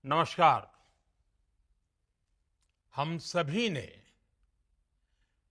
नमस्कार। हम सभी ने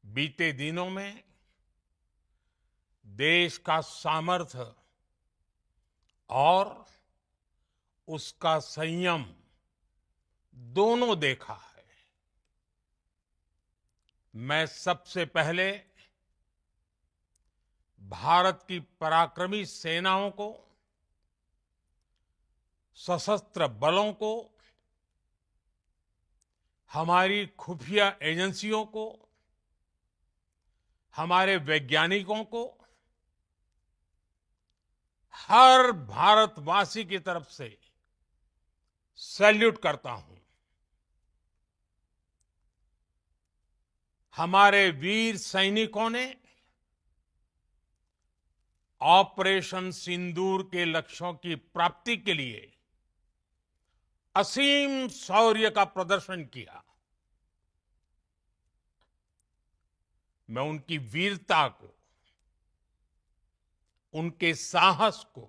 बीते दिनों में देश का सामर्थ्य और उसका संयम दोनों देखा है। मैं सबसे पहले भारत की पराक्रमी सेनाओं को, सशस्त्र बलों को, हमारी खुफिया एजेंसियों को, हमारे वैज्ञानिकों को, हर भारतवासी की तरफ से सैल्यूट करता हूं। हमारे वीर सैनिकों ने ऑपरेशन सिंदूर के लक्ष्यों की प्राप्ति के लिए असीम शौर्य का प्रदर्शन किया। मैं उनकी वीरता को, उनके साहस को,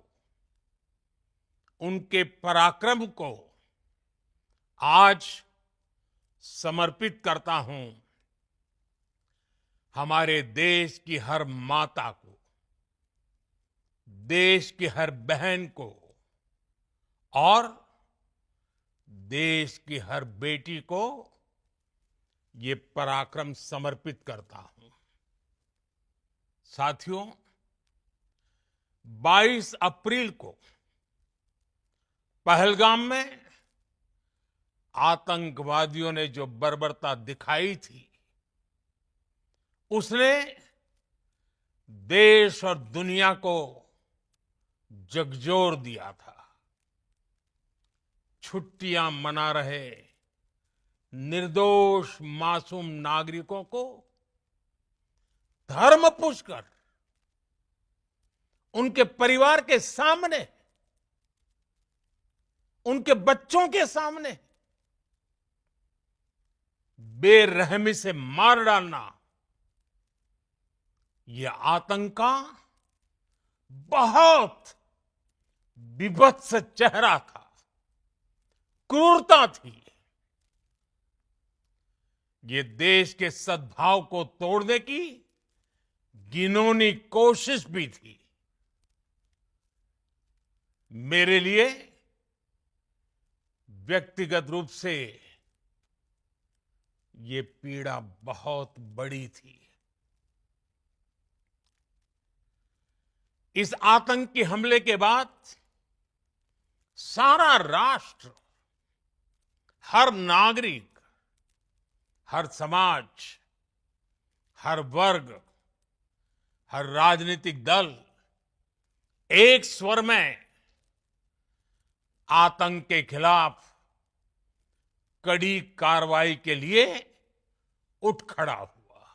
उनके पराक्रम को आज समर्पित करता हूं हमारे देश की हर माता को, देश की हर बहन को और देश की हर बेटी को ये पराक्रम समर्पित करता हूं। साथियों, 22 अप्रैल को पहलगाम में आतंकवादियों ने जो बर्बरता दिखाई थी, उसने देश और दुनिया को झकझोर दिया था। छुट्टियां मना रहे निर्दोष मासूम नागरिकों को धर्म पूछकर उनके परिवार के सामने, उनके बच्चों के सामने बेरहमी से मार डालना, यह आतंक का बहुत विभत्स चेहरा था, क्रूरता थी। ये देश के सद्भाव को तोड़ने की घिनौनी कोशिश भी थी। मेरे लिए व्यक्तिगत रूप से ये पीड़ा बहुत बड़ी थी। इस आतंकी हमले के बाद सारा राष्ट्र, हर नागरिक, हर समाज, हर वर्ग, हर राजनीतिक दल एक स्वर में आतंक के खिलाफ कड़ी कार्रवाई के लिए उठ खड़ा हुआ।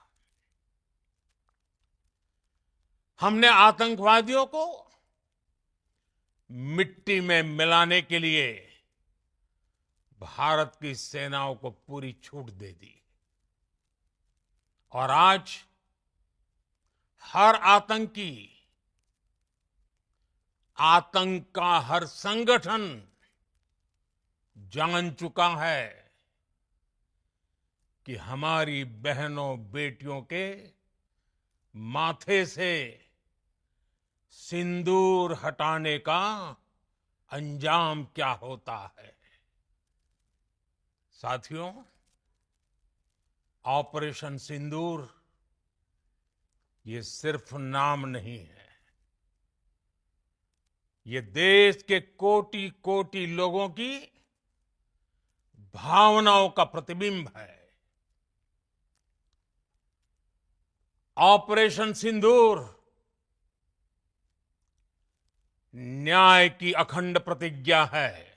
हमने आतंकवादियों को मिट्टी में मिलाने के लिए भारत की सेनाओं को पूरी छूट दे दी और आज हर आतंकी, आतंक का हर संगठन जान चुका है कि हमारी बहनों बेटियों के माथे से सिंदूर हटाने का अंजाम क्या होता है। साथियों, ऑपरेशन सिंदूर ये सिर्फ नाम नहीं है, ये देश के कोटि कोटि लोगों की भावनाओं का प्रतिबिंब है। ऑपरेशन सिंदूर न्याय की अखंड प्रतिज्ञा है।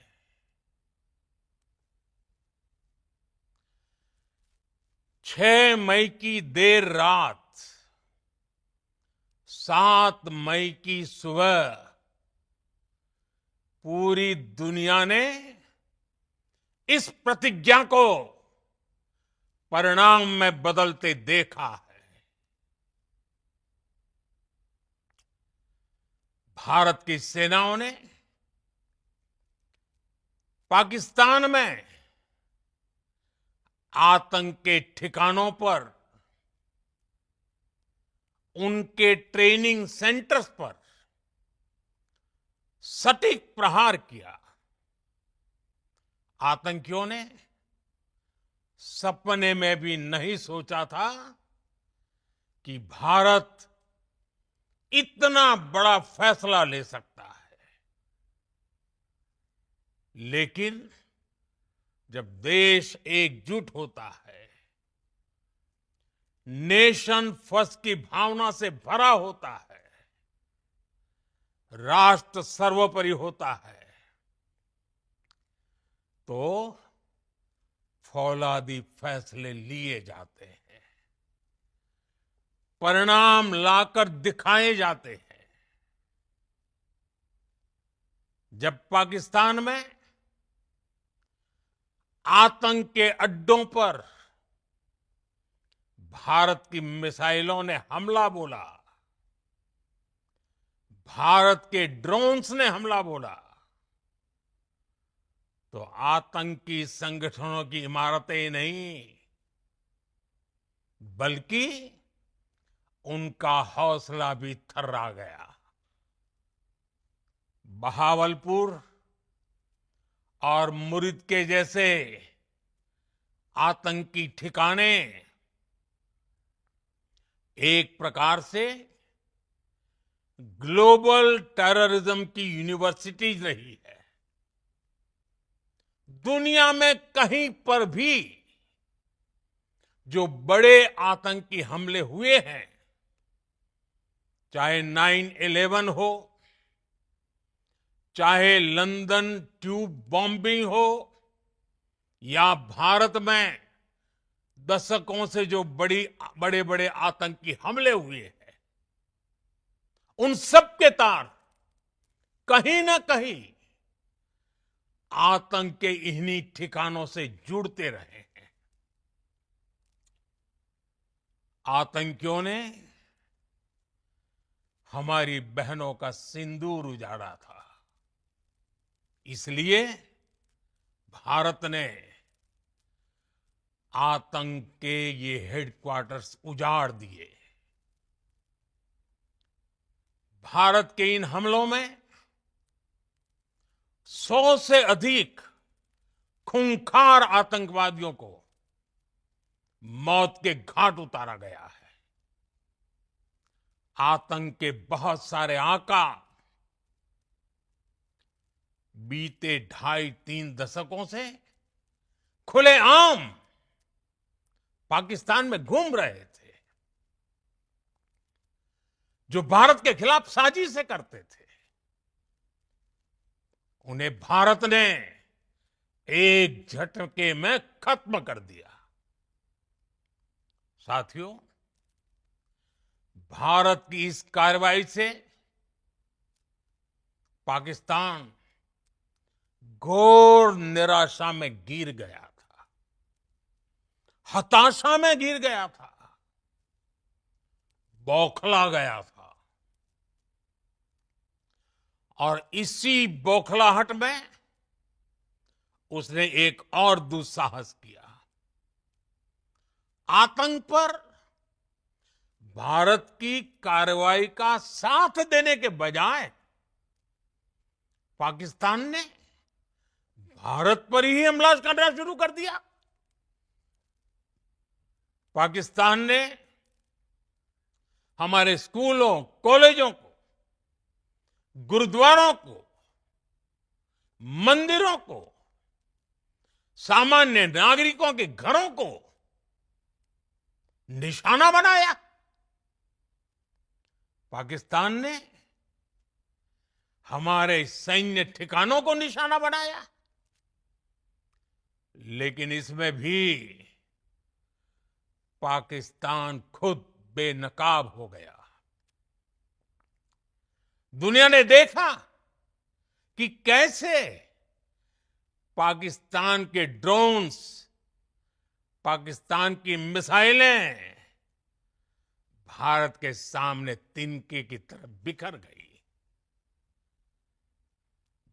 6 मई की देर रात, 7 मई की सुबह पूरी दुनिया ने इस प्रतिज्ञा को परिणाम में बदलते देखा है। भारत की सेनाओं ने पाकिस्तान में आतंक के ठिकानों पर, उनके ट्रेनिंग सेंटर्स पर सटीक प्रहार किया। आतंकियों ने सपने में भी नहीं सोचा था कि भारत इतना बड़ा फैसला ले सकता है। लेकिन जब देश एकजुट होता है, नेशन फर्स्ट की भावना से भरा होता है, राष्ट्र सर्वोपरि होता है, तो फौलादी फैसले लिए जाते हैं, परिणाम लाकर दिखाए जाते हैं। जब पाकिस्तान में आतंक के अड्डों पर भारत की मिसाइलों ने हमला बोला, भारत के ड्रोन्स ने हमला बोला, तो आतंकी संगठनों की इमारतें नहीं, बल्कि उनका हौसला भी थर्रा गया। बहावलपुर और मुरिद के जैसे आतंकी ठिकाने एक प्रकार से ग्लोबल टेररिज्म की यूनिवर्सिटीज रही है। दुनिया में कहीं पर भी जो बड़े आतंकी हमले हुए हैं, चाहे 9/11 हो, चाहे लंदन ट्यूब बॉम्बिंग हो, या भारत में दशकों से जो बड़े बड़े आतंकी हमले हुए हैं, उन सब के तार कहीं ना कहीं आतंक के इन्हीं ठिकानों से जुड़ते रहे हैं। आतंकियों ने हमारी बहनों का सिंदूर उजाड़ा था, इसलिए भारत ने आतंक के ये हेडक्वार्टर्स उजाड़ दिए। भारत के इन हमलों में 100 से अधिक खूंखार आतंकवादियों को मौत के घाट उतारा गया है। आतंक के बहुत सारे आका बीते 2.5-3 दशकों से खुलेआम पाकिस्तान में घूम रहे थे, जो भारत के खिलाफ साजिशें करते थे। उन्हें भारत ने एक झटके में खत्म कर दिया। साथियों, भारत की इस कार्रवाई से पाकिस्तान घोर निराशा में गिर गया था, हताशा में गिर गया था, बौखला गया था। और इसी बौखलाहट में उसने एक और दुस्साहस किया। आतंक पर भारत की कार्रवाई का साथ देने के बजाय पाकिस्तान ने भारत पर ही हमला करना शुरू कर दिया। पाकिस्तान ने हमारे स्कूलों, कॉलेजों को, गुरुद्वारों को, मंदिरों को, सामान्य नागरिकों के घरों को निशाना बनाया। पाकिस्तान ने हमारे सैन्य ठिकानों को निशाना बनाया। लेकिन इसमें भी पाकिस्तान खुद बेनकाब हो गया। दुनिया ने देखा कि कैसे पाकिस्तान के ड्रोन्स, पाकिस्तान की मिसाइलें भारत के सामने तिनके की तरह बिखर गई।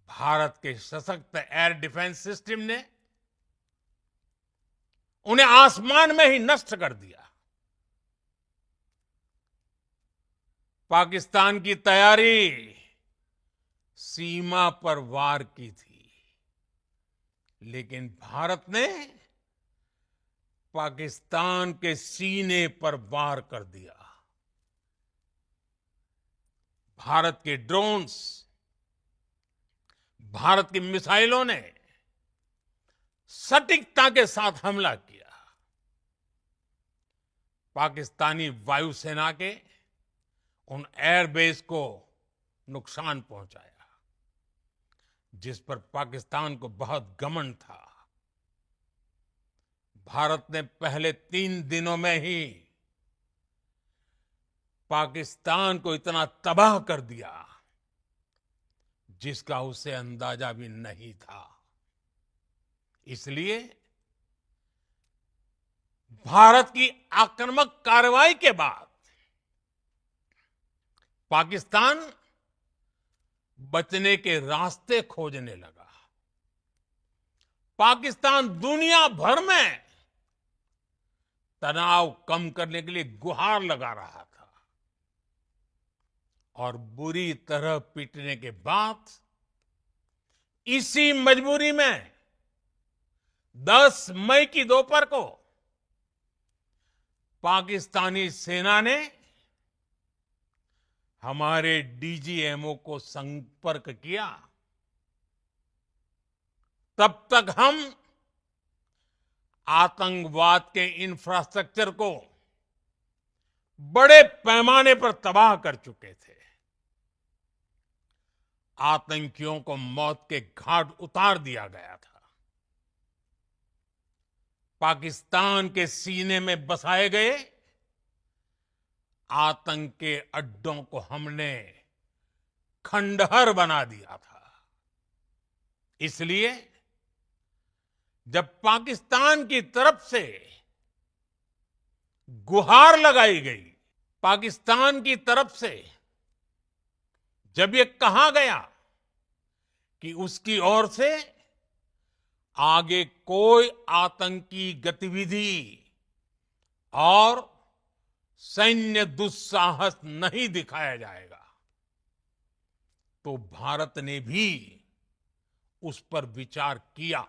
भारत के सशक्त एयर डिफेंस सिस्टम ने उन्हें आसमान में ही नष्ट कर दिया। पाकिस्तान की तैयारी सीमा पर वार की थी, लेकिन भारत ने पाकिस्तान के सीने पर वार कर दिया। भारत के ड्रोन्स, भारत की मिसाइलों ने सटीकता के साथ हमला किया। पाकिस्तानी वायुसेना के उन एयरबेस को नुकसान पहुंचाया, जिस पर पाकिस्तान को बहुत घमंड था। भारत ने पहले 3 दिनों में ही पाकिस्तान को इतना तबाह कर दिया जिसका उसे अंदाजा भी नहीं था। इसलिए भारत की आक्रामक कार्रवाई के बाद पाकिस्तान बचने के रास्ते खोजने लगा। पाकिस्तान दुनिया भर में तनाव कम करने के लिए गुहार लगा रहा था और बुरी तरह पीटने के बाद इसी मजबूरी में 10 मई की दोपहर को पाकिस्तानी सेना ने हमारे डीजीएमओ को संपर्क किया। तब तक हम आतंकवाद के इंफ्रास्ट्रक्चर को बड़े पैमाने पर तबाह कर चुके थे। आतंकियों को मौत के घाट उतार दिया गया था। पाकिस्तान के सीने में बसाए गए आतंक के अड्डों को हमने खंडहर बना दिया था। इसलिए जब पाकिस्तान की तरफ से गुहार लगाई गई, पाकिस्तान की तरफ से जब ये कहा गया कि उसकी ओर से आगे कोई आतंकी गतिविधि और सैन्य दुस्साहस नहीं दिखाया जाएगा, तो भारत ने भी उस पर विचार किया।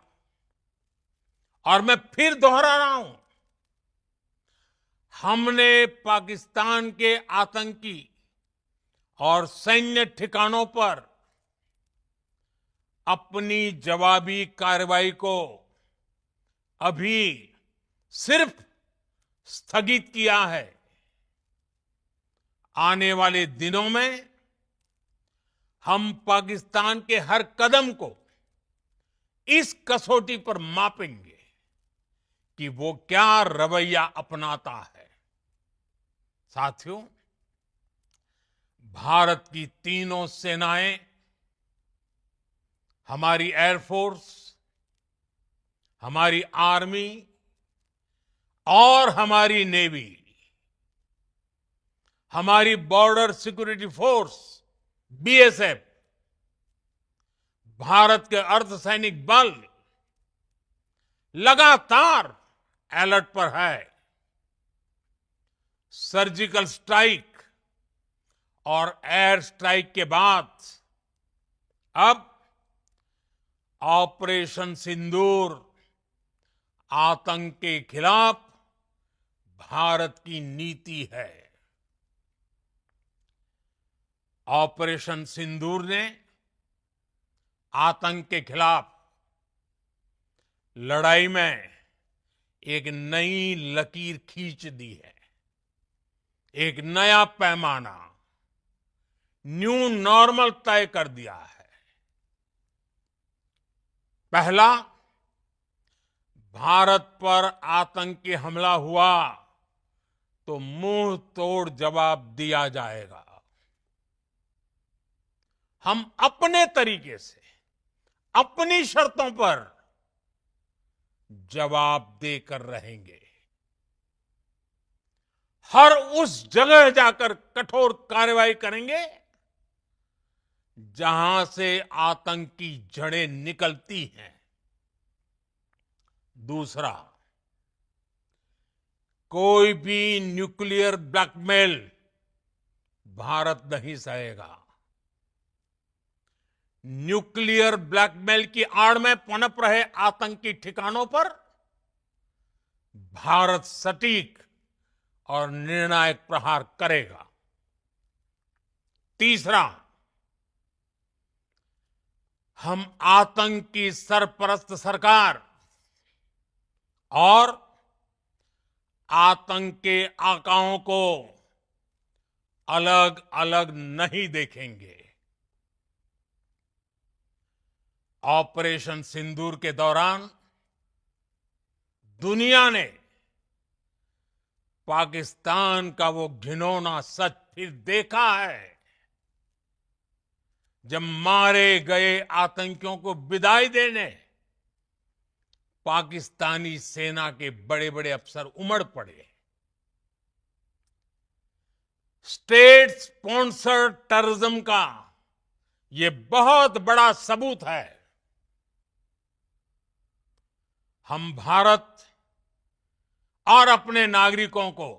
और मैं फिर दोहरा रहा हूं, हमने पाकिस्तान के आतंकी और सैन्य ठिकानों पर अपनी जवाबी कार्रवाई को अभी सिर्फ स्थगित किया है। आने वाले दिनों में हम पाकिस्तान के हर कदम को इस कसौटी पर मापेंगे कि वो क्या रवैया अपनाता है। साथियों, भारत की तीनों सेनाएं, हमारी एयरफोर्स, हमारी आर्मी और हमारी नेवी, हमारी border security force BSF, Bharat के अर्धसैनिक बल लगातार अलर्ट पर है। सर्जिकल स्ट्राइक और एयर स्ट्राइक के बाद अब ऑपरेशन सिंदूर आतंक के खिलाफ भारत की नीति है। ऑपरेशन सिंदूर ने आतंक के खिलाफ लड़ाई में एक नई लकीर खींच दी है। एक नया पैमाना, न्यू नॉर्मल तय कर दिया है। पहला, भारत पर आतंकी हमला हुआ तो मुंह तोड़ जवाब दिया जाएगा। हम अपने तरीके से, अपनी शर्तों पर जवाब देकर रहेंगे। हर उस जगह जाकर कठोर कार्रवाई करेंगे जहां से आतंक की जड़ें निकलती हैं। दूसरा, कोई भी न्यूक्लियर ब्लैकमेल भारत नहीं सहेगा। न्यूक्लियर ब्लैकमेल की आड़ में पनप रहे आतंकी ठिकानों पर भारत सटीक और निर्णायक प्रहार करेगा। तीसरा, हम आतंक की सरपरस्त सरकार और आतंक के आकाओं को अलग अलग नहीं देखेंगे। ऑपरेशन सिंदूर के दौरान दुनिया ने पाकिस्तान का वो घिनौना सच फिर देखा है, जब मारे गए आतंकियों को विदाई देने पाकिस्तानी सेना के बड़े बड़े अफसर उमड़ पड़े। स्टेट स्पॉन्सर्ड टेररिज्म का ये बहुत बड़ा सबूत है। हम भारत और अपने नागरिकों को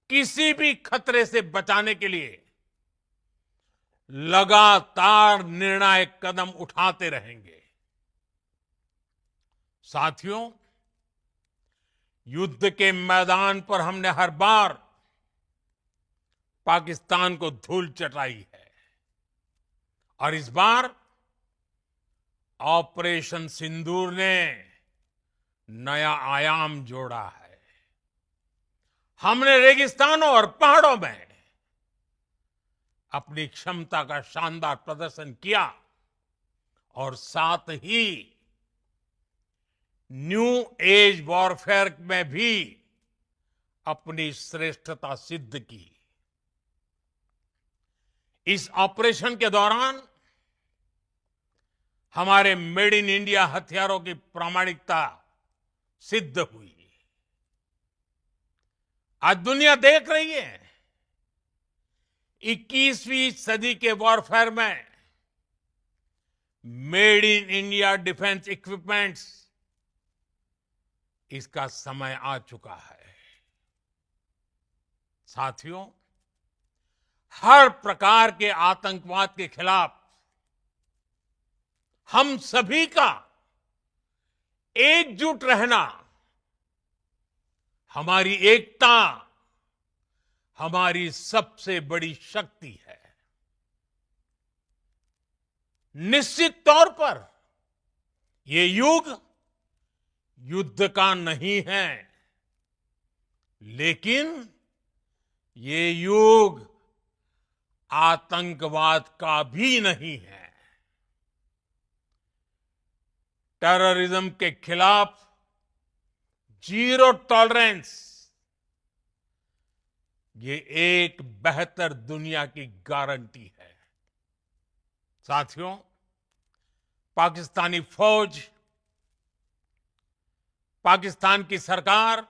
किसी भी खतरे से बचाने के लिए लगातार निर्णायक कदम उठाते रहेंगे। साथियों, युद्ध के मैदान पर हमने हर बार पाकिस्तान को धूल चटाई है और इस बार ऑपरेशन सिंदूर ने नया आयाम जोड़ा है। हमने रेगिस्तानों और पहाड़ों में अपनी क्षमता का शानदार प्रदर्शन किया और साथ ही न्यू एज वॉरफेयर में भी अपनी श्रेष्ठता सिद्ध की। इस ऑपरेशन के दौरान हमारे मेड इन इंडिया हथियारों की प्रामाणिकता सिद्ध हुई। आज दुनिया देख रही है 21वीं सदी के वॉरफेयर में made in India defence equipments, इसका समय आ चुका है। साथियों, हर प्रकार के आतंकवाद के खिलाफ हम सभी का एकजुट रहना, हमारी एकता हमारी सबसे बड़ी शक्ति है। निश्चित तौर पर ये युग युद्ध का नहीं है, लेकिन ये युग आतंकवाद का भी नहीं है। टेररिज्म के खिलाफ जीरो टॉलरेंस, ये एक बेहतर दुनिया की गारंटी है। साथियों, पाकिस्तानी फौज, पाकिस्तान की सरकार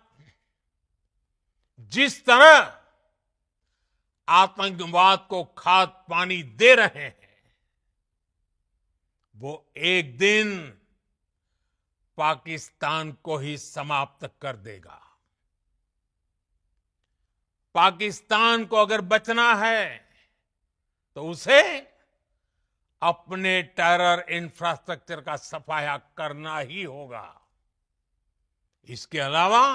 जिस तरह आतंकवाद को खाद पानी दे रहे हैं, वो एक दिन पाकिस्तान को ही समाप्त कर देगा। पाकिस्तान को अगर बचना है तो उसे अपने टेरर इंफ्रास्ट्रक्चर का सफाया करना ही होगा। इसके अलावा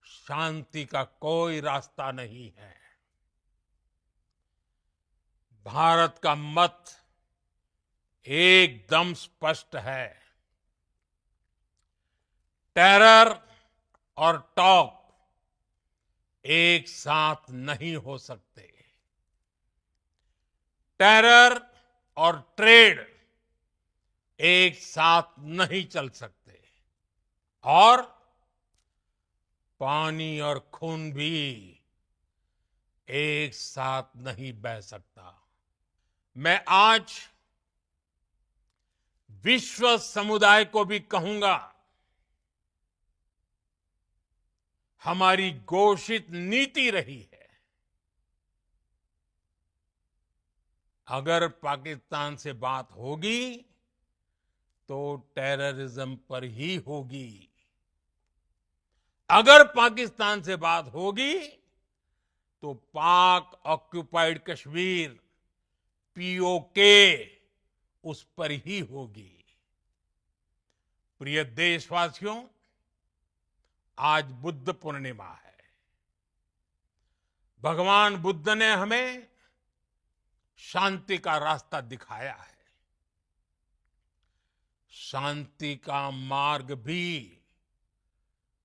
शांति का कोई रास्ता नहीं है। भारत का मत एकदम स्पष्ट है। टेरर और टॉक एक साथ नहीं हो सकते। टेरर और ट्रेड एक साथ नहीं चल सकते और पानी और खून भी एक साथ नहीं बह सकता। मैं आज विश्व समुदाय को भी कहूंगा, हमारी घोषित नीति रही है अगर पाकिस्तान से बात होगी तो टेररिज्म पर ही होगी। अगर पाकिस्तान से बात होगी तो पाक ऑक्युपाइड कश्मीर पीओके उस पर ही होगी। प्रिय देशवासियों, आज बुद्ध पूर्णिमा है। भगवान बुद्ध ने हमें शांति का रास्ता दिखाया है। शांति का मार्ग भी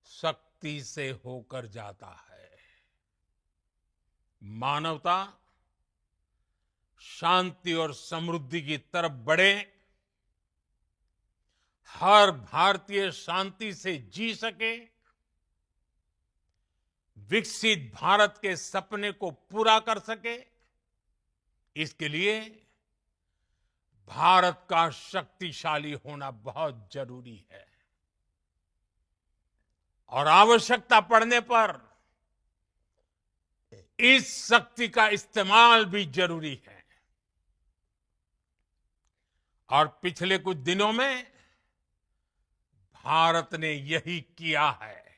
शक्ति से होकर जाता है। मानवता शांति और समृद्धि की तरफ बढ़े, हर भारतीय शांति से जी सके, विकसित भारत के सपने को पूरा कर सके, इसके लिए भारत का शक्तिशाली होना बहुत जरूरी है। और आवश्यकता पड़ने पर इस शक्ति का इस्तेमाल भी जरूरी है। और पिछले कुछ दिनों में भारत ने यही किया है।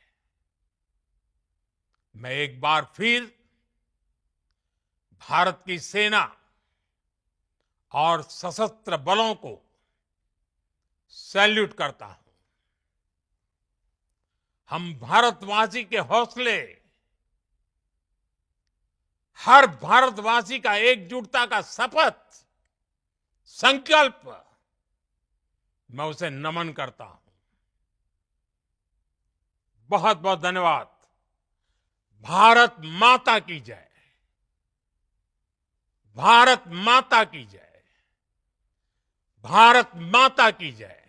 मैं एक बार फिर भारत की सेना और सशस्त्र बलों को सैल्यूट करता हूं। हम भारतवासी के हौसले, हर भारतवासी का एकजुटता का शपथ, संकल्प, मैं उसे नमन करता हूं। बहुत बहुत धन्यवाद। भारत माता की जय। भारत माता की जय। भारत माता की जय।